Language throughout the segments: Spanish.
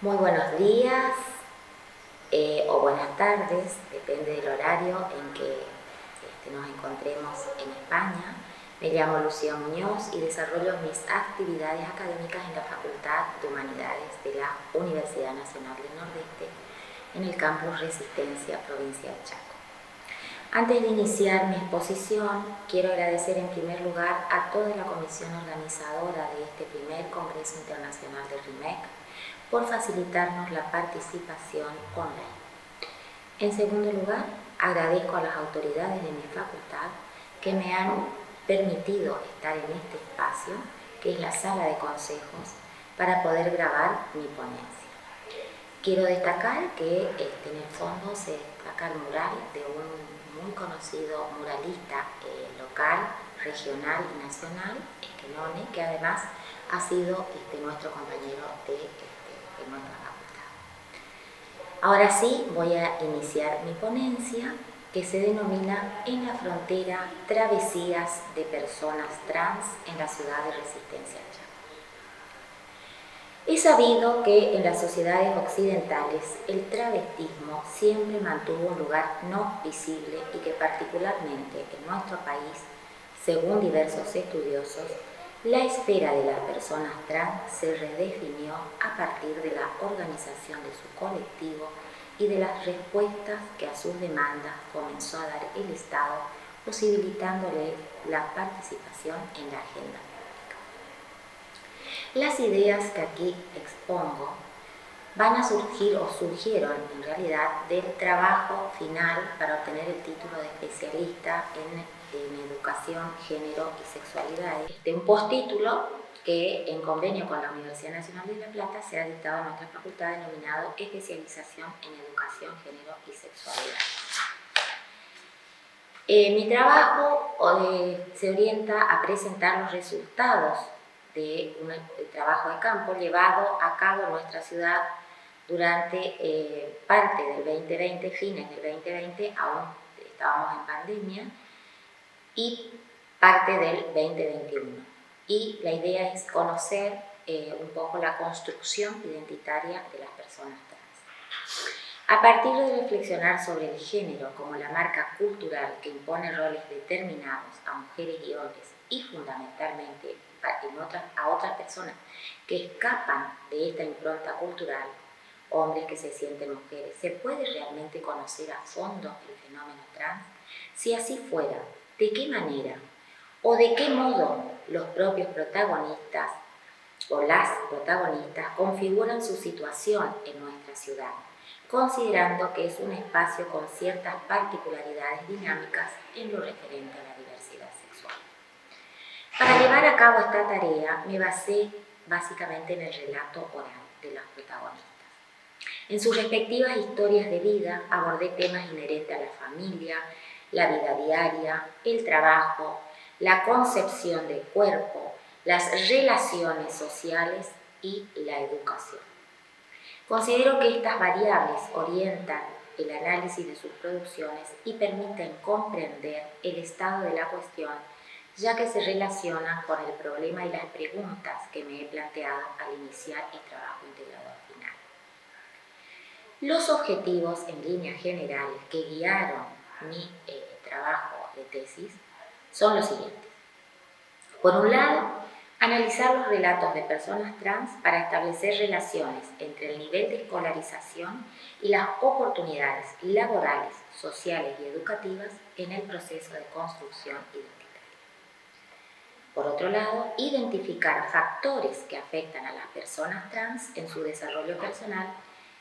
Muy buenos días o buenas tardes, depende del horario en que nos encontremos en España. Me llamo Lucía Muñoz y desarrollo mis actividades académicas en la Facultad de Humanidades de la Universidad Nacional del Nordeste, en el campus Resistencia, provincia de Chaco. Antes de iniciar mi exposición, quiero agradecer en primer lugar a toda la comisión organizadora de este primer Congreso Internacional del RIMEC por facilitarnos la participación online. En segundo lugar, agradezco a las autoridades de mi facultad que me han permitido estar en este espacio, que es la sala de consejos, para poder grabar mi ponencia. Quiero destacar que en el fondo se destaca el mural de un muy conocido muralista local, regional y nacional, Esquenone, que además ha sido nuestro compañero de nuestra facultad. Ahora sí, voy a iniciar mi ponencia, que se denomina En la frontera, travesías de personas trans en la ciudad de Resistencia Chaco. Es sabido que en las sociedades occidentales el travestismo siempre mantuvo un lugar no visible y que particularmente en nuestro país, según diversos estudiosos, la esfera de las personas trans se redefinió a partir de la organización de su colectivo y de las respuestas que a sus demandas comenzó a dar el Estado, posibilitándole la participación en la agenda. Las ideas que aquí expongo van a surgir o surgieron en realidad del trabajo final para obtener el título de especialista en educación, género y sexualidades. Un postítulo que en convenio con la Universidad Nacional de La Plata se ha dictado en nuestra facultad denominado Especialización en Educación, Género y Sexualidad. Mi trabajo se orienta a presentar los resultados de un trabajo de campo llevado a cabo en nuestra ciudad durante parte del 2020, fines del 2020, aún estábamos en pandemia, y parte del 2021. Y la idea es conocer un poco la construcción identitaria de las personas trans. A partir de reflexionar sobre el género como la marca cultural que impone roles determinados a mujeres y hombres y fundamentalmente a otras personas que escapan de esta impronta cultural, hombres que se sienten mujeres, ¿se puede realmente conocer a fondo el fenómeno trans? Si así fuera, ¿de qué manera o de qué modo los propios protagonistas o las protagonistas configuran su situación en nuestra ciudad, considerando que es un espacio con ciertas particularidades dinámicas en lo referente a la diversidad sexual? Para llevar a cabo esta tarea me basé básicamente en el relato oral de los protagonistas. En sus respectivas historias de vida abordé temas inherentes a la familia, la vida diaria, el trabajo, la concepción del cuerpo, las relaciones sociales y la educación. Considero que estas variables orientan el análisis de sus producciones y permiten comprender el estado de la cuestión, ya que se relacionan con el problema y las preguntas que me he planteado al iniciar el trabajo integrador final. Los objetivos en líneas generales que guiaron mi trabajo de tesis son los siguientes. Por un lado, analizar los relatos de personas trans para establecer relaciones entre el nivel de escolarización y las oportunidades laborales, sociales y educativas en el proceso de construcción identitaria. Por otro lado, identificar factores que afectan a las personas trans en su desarrollo personal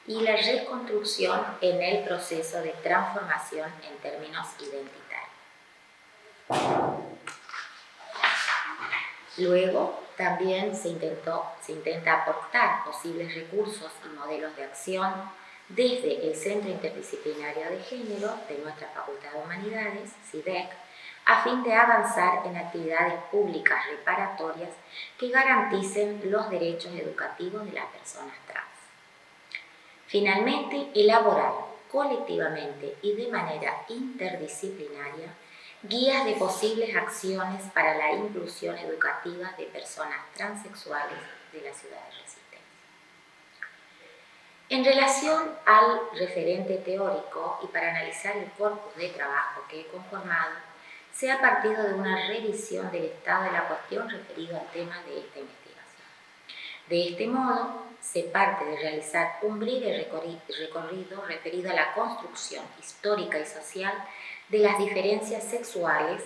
y la reconstrucción en el proceso de transformación en términos identitarios. Luego, también se intenta aportar posibles recursos y modelos de acción desde el Centro Interdisciplinario de Género de nuestra Facultad de Humanidades, CIDEC, a fin de avanzar en actividades públicas reparatorias que garanticen los derechos educativos de las personas trans. Finalmente, elaborar colectivamente y de manera interdisciplinaria guías de posibles acciones para la inclusión educativa de personas transexuales de la ciudad de Resistencia. En relación al referente teórico y para analizar el corpus de trabajo que he conformado, se ha partido de una revisión del estado de la cuestión referido al tema de esta investigación. De este modo, se parte de realizar un breve recorrido referido a la construcción histórica y social de las diferencias sexuales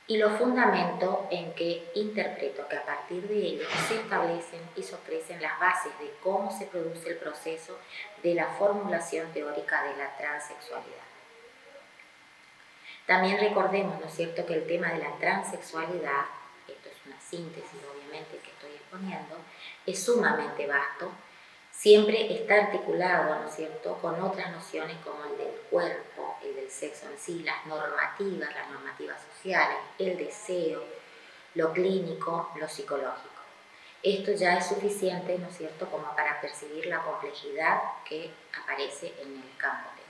y lo fundamento en que interpreto que a partir de ello se establecen y se ofrecen las bases de cómo se produce el proceso de la formulación teórica de la transexualidad. También recordemos, ¿no es cierto?, que el tema de la transexualidad, esto es una síntesis obviamente que estoy exponiendo, es sumamente vasto, siempre está articulado, ¿no es cierto?, con otras nociones como el del cuerpo, el del sexo en sí, las normativas sociales, el deseo, lo clínico, lo psicológico. Esto ya es suficiente, ¿no es cierto?, como para percibir la complejidad que aparece en el campo teórico.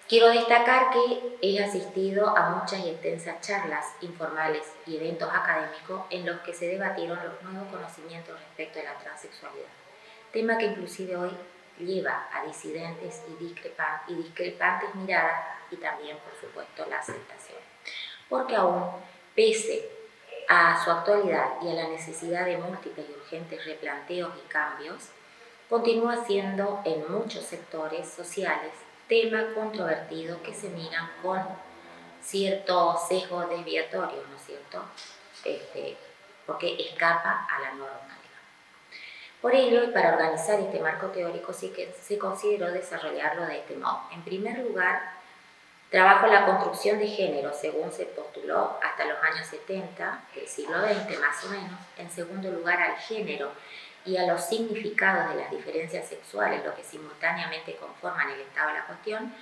Quiero destacar que he asistido a muchas y extensas charlas informales y eventos académicos en los que se debatieron los nuevos conocimientos respecto de la transexualidad, tema que inclusive hoy lleva a disidentes y discrepantes miradas y también, por supuesto, la aceptación. Porque aún, pese a su actualidad y a la necesidad de múltiples y urgentes replanteos y cambios, continúa siendo en muchos sectores sociales tema controvertido que se miran con cierto sesgo desviatorio, ¿no es cierto? Porque escapa a la normalidad. Por ello, y para organizar este marco teórico, sí que se consideró desarrollarlo de este modo. En primer lugar, trabajo la construcción de género, según se postuló hasta los años 70 del siglo XX, más o menos. En segundo lugar, al género y a los significados de las diferencias sexuales, lo que simultáneamente conforman el estado de la cuestión,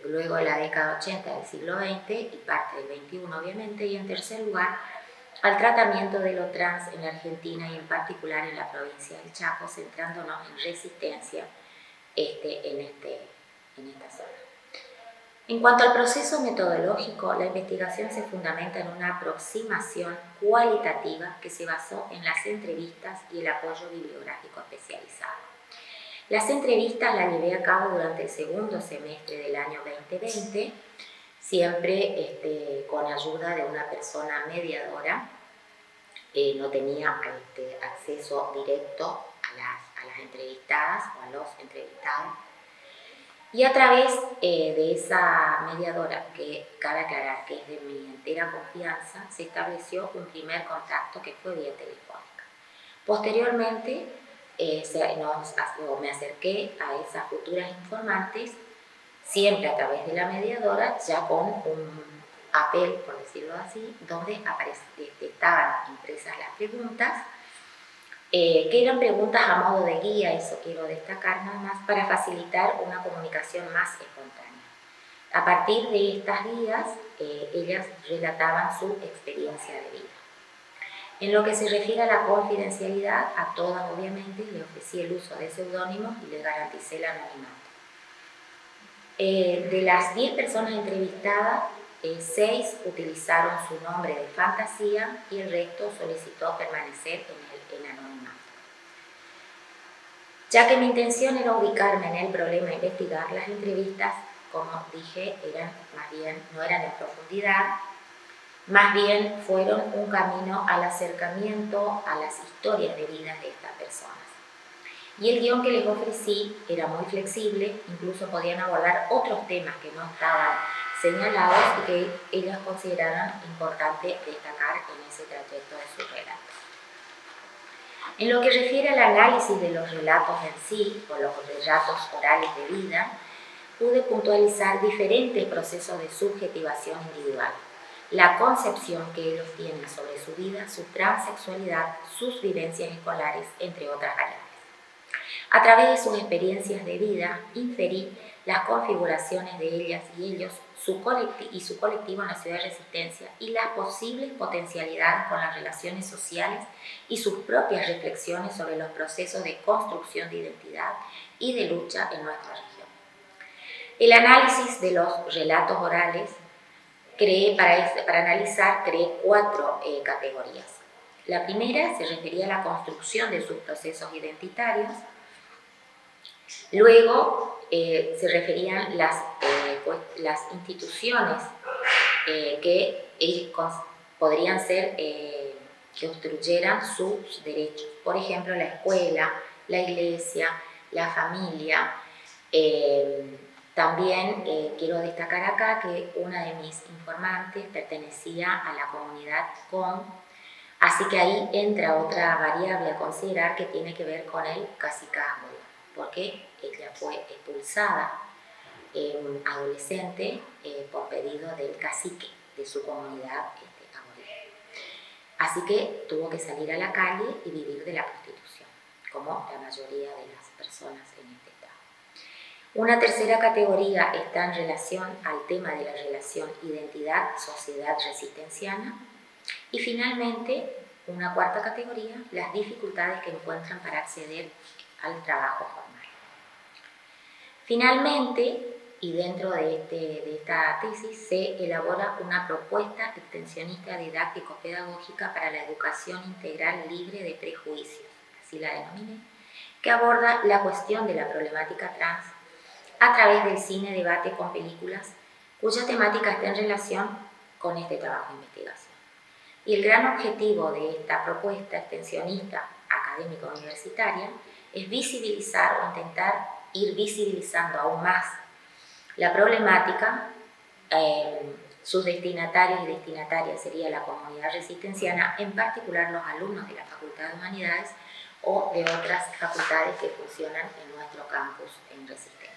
luego de la década 80 del siglo XX y parte del 21 obviamente, y en tercer lugar al tratamiento de lo trans en la Argentina y en particular en la provincia del Chaco, centrándonos en resistencia en esta zona. En cuanto al proceso metodológico, la investigación se fundamenta en una aproximación cualitativa que se basó en las entrevistas y el apoyo bibliográfico especializado. Las entrevistas las llevé a cabo durante el segundo semestre del año 2020, siempre con ayuda de una persona mediadora. No tenía acceso directo a las entrevistadas o a los entrevistados. Y a través de esa mediadora, que cabe aclarar que es de mi entera confianza, se estableció un primer contacto que fue vía telefónica. Posteriormente, me acerqué a esas futuras informantes, siempre a través de la mediadora, ya con un papel, por decirlo así, donde estaban impresas las preguntas, que eran preguntas a modo de guía, eso quiero destacar nada más, para facilitar una comunicación más espontánea. A partir de estas guías, ellas relataban su experiencia de vida. En lo que se refiere a la confidencialidad, a todas obviamente le ofrecí el uso de seudónimos y les garanticé el anonimato. De las 10 personas entrevistadas, 6 utilizaron su nombre de fantasía y el resto solicitó permanecer en anonimato. Ya que mi intención era ubicarme en el problema e investigar, las entrevistas, como dije, no eran en profundidad, más bien fueron un camino al acercamiento a las historias de vida de estas personas. Y el guión que les ofrecí era muy flexible, incluso podían abordar otros temas que no estaban señalados y que ellas consideraron importante destacar en ese trayecto de su relato. En lo que refiere al análisis de los relatos en sí, o los relatos orales de vida, pude puntualizar diferentes procesos de subjetivación individual, la concepción que ellos tienen sobre su vida, su transexualidad, sus vivencias escolares, entre otras variables. A través de sus experiencias de vida, inferí las configuraciones de ellas y ellos su colectivo en la ciudad de Resistencia y las posibles potencialidades con las relaciones sociales y sus propias reflexiones sobre los procesos de construcción de identidad y de lucha en nuestra región. El análisis de los relatos orales para analizar, creé 4 categorías. La primera se refería a la construcción de sus procesos identitarios, Luego se referían las instituciones que podrían ser que obstruyeran sus derechos. Por ejemplo, la escuela, la iglesia, la familia. También quiero destacar acá que una de mis informantes pertenecía a la comunidad COM, así que ahí entra otra variable a considerar que tiene que ver con el cacicazgo, porque ella fue expulsada adolescente por pedido del cacique de su comunidad aborigen. Así que tuvo que salir a la calle y vivir de la prostitución, como la mayoría de las personas en este estado. Una tercera categoría está en relación al tema de la relación identidad-sociedad resistenciana. Y finalmente, una cuarta categoría, las dificultades que encuentran para acceder al trabajo formal. Finalmente, y dentro de esta tesis, se elabora una propuesta extensionista didáctico-pedagógica para la educación integral libre de prejuicios, así la denominé, que aborda la cuestión de la problemática trans a través del cine debate con películas cuya temática está en relación con este trabajo de investigación. Y el gran objetivo de esta propuesta extensionista académica universitaria es visibilizar o intentar ir visibilizando aún más la problemática. Sus destinatarios y destinatarias sería la comunidad resistenciana, en particular los alumnos de la Facultad de Humanidades o de otras facultades que funcionan en nuestro campus en Resistencia.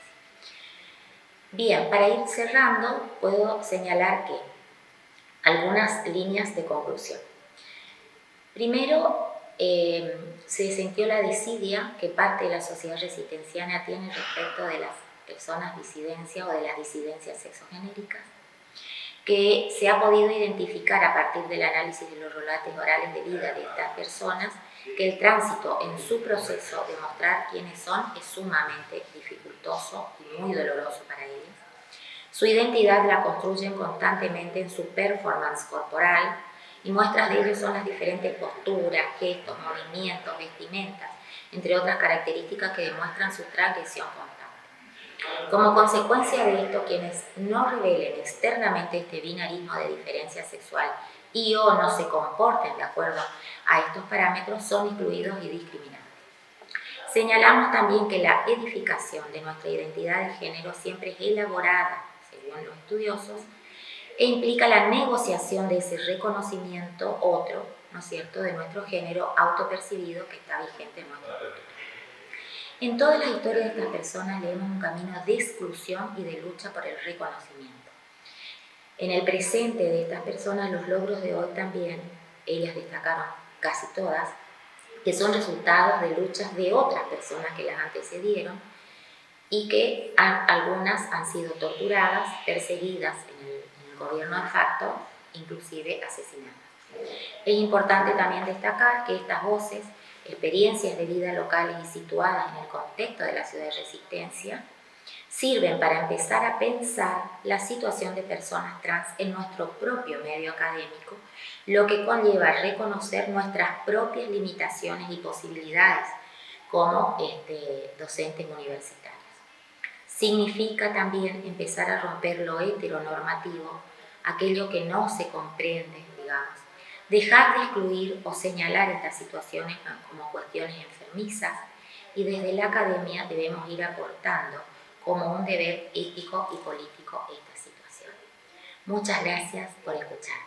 Bien, para ir cerrando, puedo señalar que algunas líneas de conclusión. Primero, se sintió la desidia que parte de la sociedad resistenciana tiene respecto de las personas disidencia o de las disidencias sexogenéricas, que se ha podido identificar a partir del análisis de los relatos orales de vida de estas personas, que el tránsito en su proceso de mostrar quiénes son es sumamente dificultoso y muy doloroso para ellos. Su identidad la construyen constantemente en su performance corporal, y muestras de ello son las diferentes posturas, gestos, movimientos, vestimentas, entre otras características que demuestran su transgresión constante. Como consecuencia de esto, quienes no revelen externamente este binarismo de diferencia sexual y o no se comporten de acuerdo a estos parámetros son excluidos y discriminados. Señalamos también que la edificación de nuestra identidad de género siempre es elaborada, según los estudiosos, e implica la negociación de ese reconocimiento otro, ¿no es cierto?, de nuestro género autopercibido que está vigente en nuestra cultura. En todas las historias de estas personas leemos un camino de exclusión y de lucha por el reconocimiento. En el presente de estas personas, los logros de hoy también, ellas destacaron casi todas, que son resultados de luchas de otras personas que las antecedieron y que algunas han sido torturadas, perseguidas en el gobierno de facto, inclusive asesinadas. Es importante también destacar que estas voces, experiencias de vida locales y situadas en el contexto de la ciudad de Resistencia, sirven para empezar a pensar la situación de personas trans en nuestro propio medio académico, lo que conlleva a reconocer nuestras propias limitaciones y posibilidades como docentes universitarios. Significa también empezar a romper lo heteronormativo, aquello que no se comprende, digamos, dejar de excluir o señalar estas situaciones como cuestiones enfermizas, y desde la academia debemos ir aportando como un deber ético y político esta situación. Muchas gracias por escuchar.